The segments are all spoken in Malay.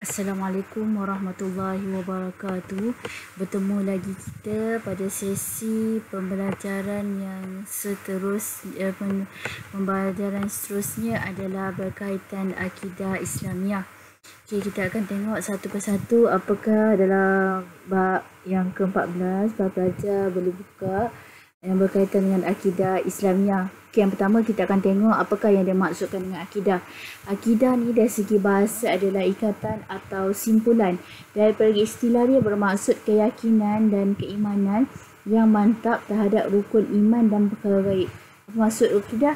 Assalamualaikum warahmatullahi wabarakatuh. Bertemu lagi kita pada sesi pembelajaran yang pembelajaran seterusnya adalah berkaitan akidah Islamiah. Okay, kita akan tengok satu persatu apakah dalam bab yang ke-14, bab belajar boleh buka yang berkaitan dengan akidah Islamiah. Okay, yang pertama kita akan tengok apakah yang dimaksudkan dengan akidah. Akidah ni dari segi bahasa adalah ikatan atau simpulan. Daripada istilah dia bermaksud keyakinan dan keimanan yang mantap terhadap rukun iman dan perkara gaib. Apa maksud akidah?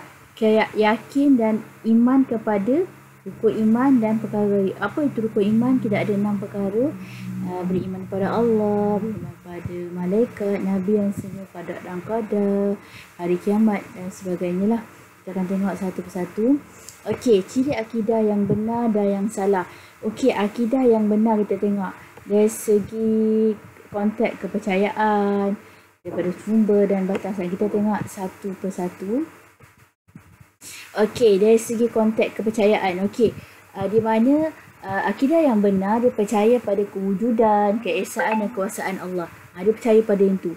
Yakin dan iman kepada rukun iman dan perkara gaib. Apa itu rukun iman? Kita ada 6 perkara. Beriman kepada Allah, beriman kepada malaikat, nabi yang semua qada dan qadar, hari kiamat dan sebagainya lah. Kita akan tengok satu persatu. Okey, ciri akidah yang benar dan yang salah. Okey, akidah yang benar kita tengok dari segi konteks kepercayaan, daripada sumber dan batasan. Kita tengok satu persatu. Okey, dari segi konteks kepercayaan. Okey, di mana akidah yang benar dia percaya pada kewujudan, keesaan dan kuasaan Allah. Dia percaya pada itu.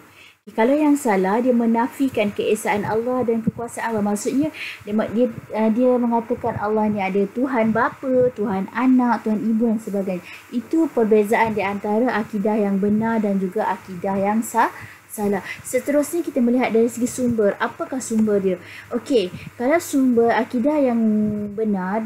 Kalau yang salah, dia menafikan keesaan Allah dan kekuasaan Allah. Maksudnya dia mengatakan Allah ni ada Tuhan bapa, Tuhan anak, Tuhan ibu dan sebagainya. Itu perbezaan di antara akidah yang benar dan juga akidah yang salah. Seterusnya kita melihat dari segi sumber. Apakah sumber dia? Okey, kalau sumber akidah yang benar,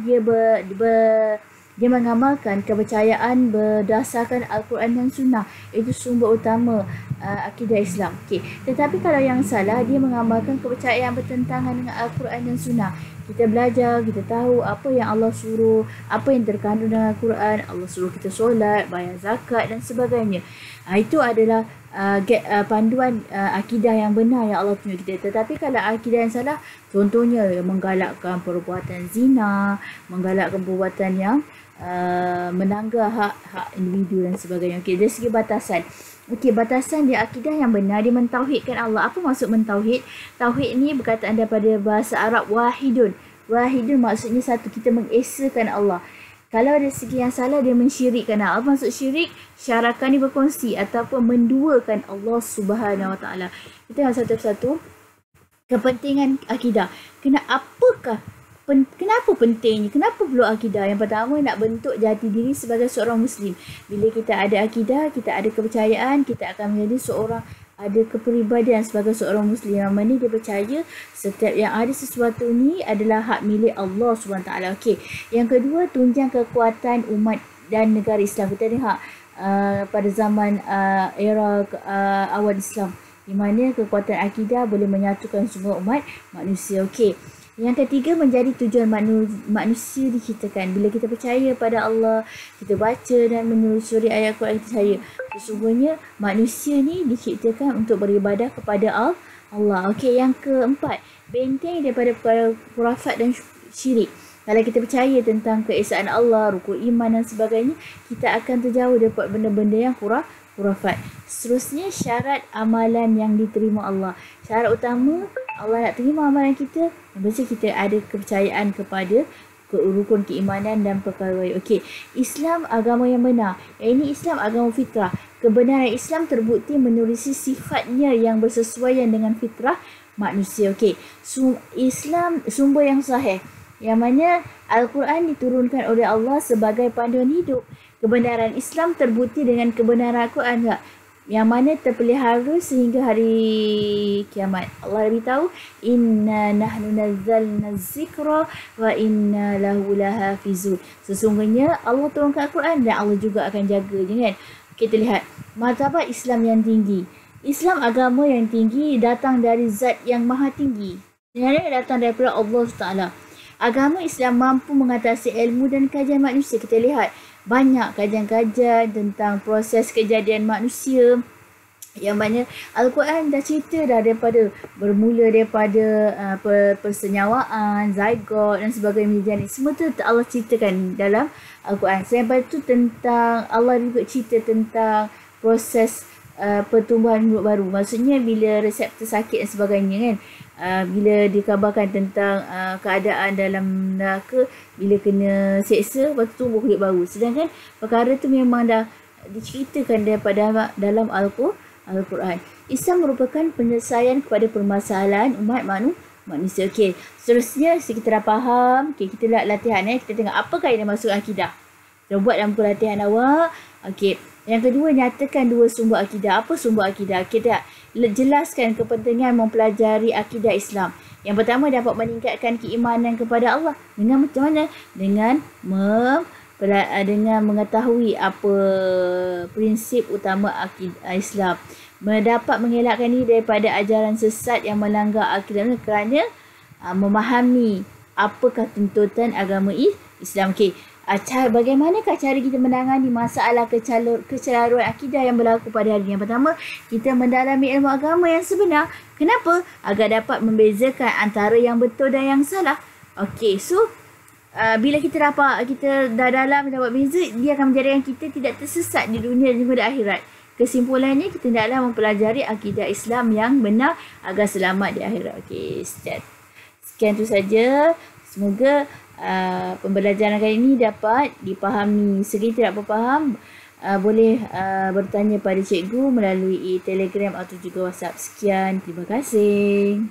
dia mengamalkan kepercayaan berdasarkan Al-Quran dan Sunnah. Itu sumber utama akidah Islam. Okey. Tetapi kalau yang salah, dia mengamalkan kepercayaan bertentangan dengan Al-Quran dan Sunnah. Kita belajar, kita tahu apa yang Allah suruh, apa yang terkandung dalam Al-Quran. Allah suruh kita solat, bayar zakat dan sebagainya. Itu adalah panduan akidah yang benar yang Allah tunjuk kita. Tetapi kalau akidah yang salah, contohnya menggalakkan perbuatan zina, menggalakkan perbuatan yang menanggar hak individu dan sebagainya. Okey, dari segi batasan. Okey, batasan dia akidah yang benar, dia mentauhidkan Allah. Apa maksud mentauhid? Tauhid ni berkataan daripada bahasa Arab wahidun. Wahidun maksudnya satu, kita mengesakan Allah. Kalau dari segi yang salah, dia mensyirikkan Allah. Apa maksud syirik? Syarakan ni berkongsi ataupun menduakan Allah Subhanahu Wa Taala. Kita tengok satu persatu. Kepentingan akidah. Kenapa pentingnya? Kenapa perlu akidah? Yang pertama, nak bentuk jati diri sebagai seorang Muslim. Bila kita ada akidah, kita ada kepercayaan, kita akan menjadi seorang, ada kepribadian sebagai seorang Muslim. Yang mana dia percaya setiap yang ada sesuatu ni adalah hak milik Allah SWT. Okey. Yang kedua, tunjang kekuatan umat dan negara Islam. Kita lihat pada zaman era awal Islam, di mana kekuatan akidah boleh menyatukan semua umat manusia. Okey. Yang ketiga, menjadi tujuan manusia diciptakan. Bila kita percaya pada Allah, kita baca dan menelusuri ayat Quran, kita percaya sesungguhnya manusia ni diciptakan untuk beribadah kepada Allah. Okey, yang keempat, benteng daripada khurafat dan syirik. Kalau kita percaya tentang keesaan Allah, rukun iman dan sebagainya, kita akan terjauh daripada benda-benda yang khurafat. Seterusnya, syarat amalan yang diterima Allah. Syarat utama Allah nak terima amalan kita, yang mesti kita ada kepercayaan kepada rukun keimanan dan perkara gaib. Okey, Islam agama yang benar. Ini Islam agama fitrah. Kebenaran Islam terbukti menerusi sifatnya yang bersesuaian dengan fitrah manusia. Okey, Islam sumber yang sahih, yang mana Al-Quran diturunkan oleh Allah sebagai panduan hidup. Kebenaran Islam terbukti dengan kebenaran Al-Quran tak? Yang mana terpelihara sehingga hari kiamat. Allah beritahu, inna nahnu nazzalna zikra wa inna lahu lahafizun. Sesungguhnya Allah turunkan Al-Quran dan Allah juga akan jaga. Jangan kita lihat martabat Islam yang tinggi. Islam agama yang tinggi datang dari zat yang maha tinggi. Yang datang daripada Allah SWT. Agama Islam mampu mengatasi ilmu dan kajian manusia. Kita lihat banyak kajian-kajian tentang proses kejadian manusia, yang mana Al-Quran dah cerita dah bermula daripada persenyawaan, zygote dan sebagainya. Semua tu Allah ceritakan dalam Al-Quran. Selain itu, tentang Allah juga cerita tentang proses pertumbuhan mulut baru. Maksudnya bila reseptor sakit dan sebagainya kan, bila dikabarkan tentang keadaan dalam neraka, bila kena seksa, lepas tu tumbuh kulit baru. Sedangkan perkara tu memang dah diceritakan daripada dalam Al-Quran. Islam merupakan penyelesaian kepada permasalahan umat manusia. Okey, seterusnya kita dah faham. Okey, kita buat latihan. Kita tengok apakah yang masuk akidah. Kita buat dalam pelatihan awak. Okey, yang kedua, nyatakan dua sumber akidah. Apa sumber akidah? Kita jelaskan kepentingan mempelajari akidah Islam. Yang pertama, dapat meningkatkan keimanan kepada Allah. Dengan macam mana? Dengan mengetahui apa prinsip utama akidah Islam. Dapat mengelakkan diri daripada ajaran sesat yang melanggar akidah kerana memahami apakah tuntutan agama Islam. Okey, bagaimanakah cara kita menangani masalah kecelaruan akidah yang berlaku pada hari ini? Yang pertama, kita mendalami ilmu agama yang sebenar. Kenapa? Agar dapat membezakan antara yang betul dan yang salah. Okey, so bila kita dah dalam dapat beza, dia akan menjadikan kita tidak tersesat di dunia dan juga di akhirat. Kesimpulannya, kita hendaklah mempelajari akidah Islam yang benar agar selamat di akhirat. Okey, sekian tu saja. Semoga pembelajaran kali ini dapat dipahami. Sekiranya tidak berfaham, boleh bertanya pada cikgu melalui Telegram atau juga WhatsApp. Sekian, terima kasih.